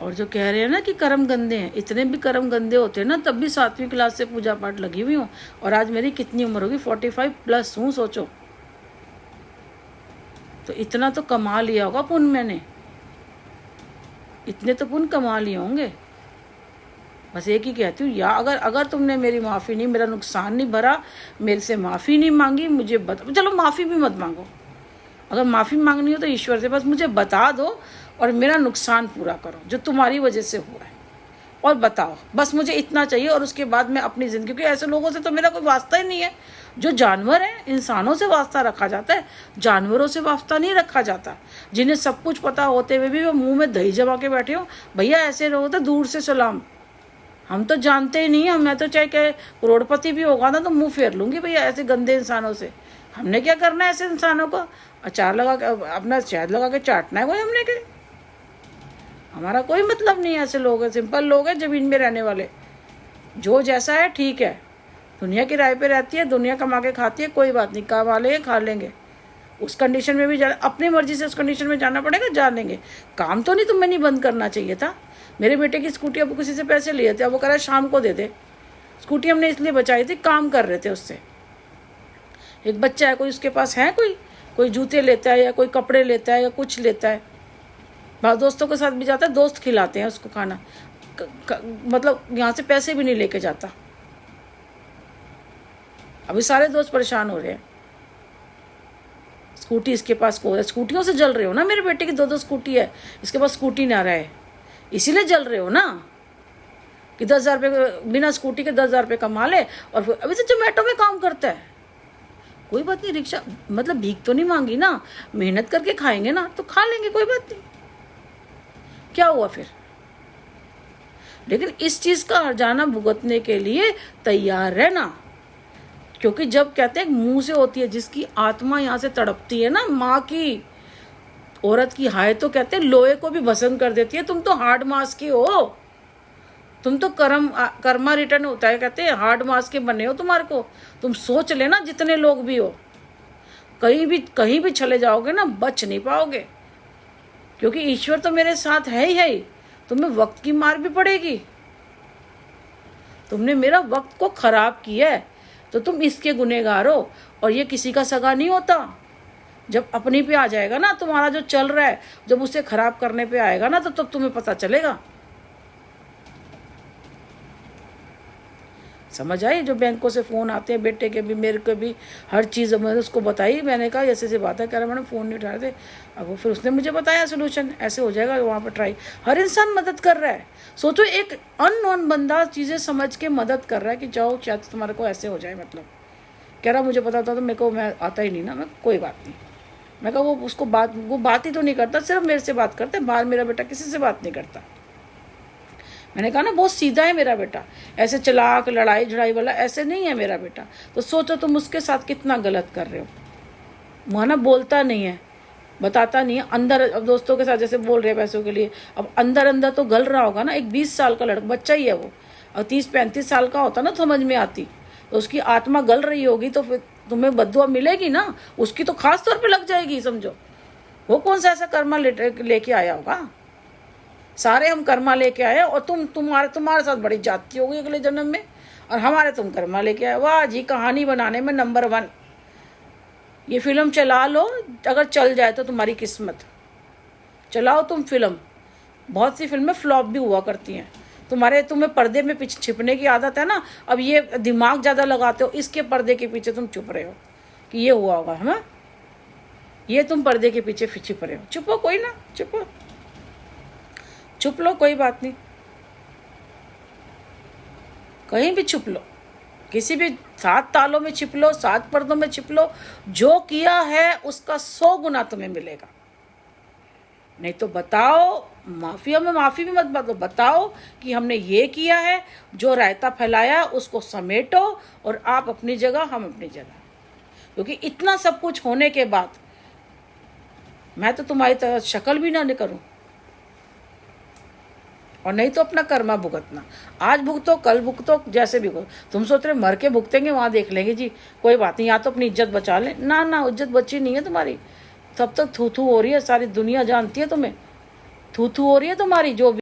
और जो कह रहे हैं ना कि कर्म गंदे हैं, इतने भी कर्म गंदे होते हैं ना तब भी 7वीं क्लास से पूजा पाठ लगी हुई हूँ। और आज मेरी कितनी उम्र होगी, 45+ हूँ, सोचो। तो इतना तो कमा लिया होगा पुण्य मैंने, इतने तो पुण्य कमा लिए होंगे। बस एक ही कहती हूँ, या अगर तुमने मेरी माफ़ी नहीं, मेरा नुकसान नहीं भरा, मेरे से माफ़ी नहीं मांगी, मुझे बता, चलो माफ़ी भी मत मांगो, अगर माफ़ी मांगनी हो तो ईश्वर से, बस मुझे बता दो और मेरा नुकसान पूरा करो जो तुम्हारी वजह से हुआ है, और बताओ, बस मुझे इतना चाहिए। और उसके बाद मैं अपनी ज़िंदगी, क्योंकि ऐसे लोगों से तो मेरा कोई वास्ता ही नहीं है। जो जानवर हैं, इंसानों से वास्ता रखा जाता है, जानवरों से वास्ता नहीं रखा जाता। जिन्हें सब कुछ पता होते हुए भी वो मुंह में दही जमा के बैठे हो, भैया ऐसे रहो तो दूर से सलाम, हम तो जानते ही नहीं है। मैं तो चाहे करोड़पति भी होगा ना तो मुंह फेर लूंगी भैया ऐसे गंदे इंसानों से। हमने क्या करना है ऐसे इंसानों को, अचार लगा के, अपना शहद लगा के चाटना है कोई हमने के? हमारा कोई मतलब नहीं है ऐसे लोग हैं, सिंपल लोग हैं जमीन में रहने वाले, जो जैसा है ठीक है। दुनिया की राय पे रहती है, दुनिया कमा के खाती है, कोई बात नहीं, कमा लेंगे खा लेंगे। उस कंडीशन में भी अपनी मर्जी से उस कंडीशन में जाना पड़ेगा, जा लेंगे। काम तो नहीं तुम्हें नहीं बंद करना चाहिए था। मेरे बेटे की स्कूटी अब किसी से पैसे लिए थे, अब वो कह रहा है शाम को दे दे। स्कूटी हमने इसलिए बचाई थी, काम कर रहे थे उससे। एक बच्चा है, कोई उसके पास है, कोई जूते लेता है या कोई कपड़े लेता है या कुछ लेता है, दोस्तों के साथ भी जाता है, दोस्त खिलाते हैं उसको खाना, मतलब यहाँ से पैसे भी नहीं लेके जाता। अभी सारे दोस्त परेशान हो रहे हैं। स्कूटी इसके पास को है, स्कूटियों से जल रहे हो ना। मेरे बेटे की 2 स्कूटी है, इसके पास स्कूटी ना रहा है, इसीलिए जल रहे हो ना कि 10,000 रुपये बिना स्कूटी के 10,000 रुपये कमा ले। और फिर अभी तो जोमेटो में काम करता है, कोई बात नहीं, रिक्शा मतलब भीख तो नहीं मांगी ना, मेहनत करके खाएंगे ना तो खा लेंगे, कोई बात नहीं, क्या हुआ फिर। लेकिन इस चीज का हर्जाना भुगतने के लिए तैयार रहना, क्योंकि जब कहते हैं मुंह से होती है, जिसकी आत्मा यहाँ से तड़पती है ना, माँ की औरत की हाय तो कहते हैं लोहे को भी भस्म कर देती है। तुम तो हार्ड मास की हो, तुम तो कर्मा रिटर्न होता है, कहते हैं हार्ड मास के बने हो तुम्हारे को। तुम सोच लेना, जितने लोग भी हो, कहीं भी चले जाओगे ना, बच नहीं पाओगे, क्योंकि ईश्वर तो मेरे साथ है ही। तुम्हें वक्त की मार भी पड़ेगी। तुमने मेरा वक्त को खराब किया है तो तुम इसके गुनहगार हो। और ये किसी का सगा नहीं होता। जब अपनी पे आ जाएगा ना, तुम्हारा जो चल रहा है, जब उसे खराब करने पे आएगा ना, तो तब तुम्हें पता चलेगा। समझ आई? जो बैंकों से फ़ोन आते हैं, बेटे के भी मेरे को भी, हर चीज़ मैंने उसको बताई। मैंने कहा ऐसे बात है, कह रहा मैडम फ़ोन नहीं उठा रहे थे। अब वो फिर उसने मुझे बताया सोल्यूशन, ऐसे हो जाएगा, वहाँ पर ट्राई। हर इंसान मदद कर रहा है। सोचो एक अननोन बंदा चीज़ें समझ के मदद कर रहा है कि जाओ शायद तुम्हारे को ऐसे हो जाए। मतलब कह रहा मुझे पता था तो मेरे को, मैं आता ही नहीं ना, मैं कोई बात नहीं। मैं कहा वो बात ही तो नहीं करता, सिर्फ मेरे से बात करते, बाहर मेरा बेटा किसी से बात नहीं करता। मैंने कहा ना बहुत सीधा है मेरा बेटा, ऐसे चलाक लड़ाई झड़ाई वाला ऐसे नहीं है मेरा बेटा। तो सोचो तुम उसके साथ कितना गलत कर रहे हो। माना बोलता नहीं है, बताता नहीं है, अंदर अब दोस्तों के साथ जैसे बोल रहे हैं पैसों के लिए, अब अंदर अंदर तो गल रहा होगा ना। एक 20 साल का लड़का बच्चा ही है वो, और 30-35 साल का होता ना समझ में आती, तो उसकी आत्मा गल रही होगी, तो फिर तुम्हें बद्दुआ मिलेगी ना, उसकी तो खास तौर पर लग जाएगी। समझो वो कौन सा ऐसा कर्मा लेके आया होगा। सारे हम कर्मा लेके आए, और तुम्हारे साथ बड़ी जाती होगी अगले जन्म में, और हमारे तुम कर्मा लेके आए। वाह जी, कहानी बनाने में नंबर 1। ये फिल्म चला लो, अगर चल जाए तो तुम्हारी किस्मत। चलाओ तुम फिल्म, बहुत सी फिल्में फ्लॉप भी हुआ करती हैं। तुम्हें पर्दे में पीछे छिपने की आदत है ना, अब ये दिमाग ज़्यादा लगाते हो, इसके पर्दे के पीछे तुम चुप रहे हो कि ये हुआ होगा, है ना, ये तुम पर्दे के पीछे छिप रहे हो। चुपो, कोई ना, चुप लो, कोई बात नहीं, कहीं भी छुप लो, किसी भी 7 तालों में छिप लो, 7 पर्दों में छिप लो। जो किया है उसका 100 गुना तुम्हें मिलेगा। नहीं तो बताओ, माफिया में माफी भी मत बताओ कि हमने ये किया है, जो रायता फैलाया उसको समेटो, और आप अपनी जगह, हम अपनी जगह। क्योंकि इतना सब कुछ होने के बाद मैं तो तुम्हारी तरह शक्ल भी ना करूं, और नहीं तो अपना कर्मा भुगतना। आज भुगतो, कल भुगतो, जैसे भी हो। तुम सोच रहे मर के भुगतेंगे, वहाँ देख लेंगे जी, कोई बात नहीं, या तो अपनी इज्जत बचा लें। ना, इज्जत बची नहीं है तुम्हारी, तब तक थू थू हो रही है, सारी दुनिया जानती है तुम्हें, थू थू हो रही है तुम्हारी। जो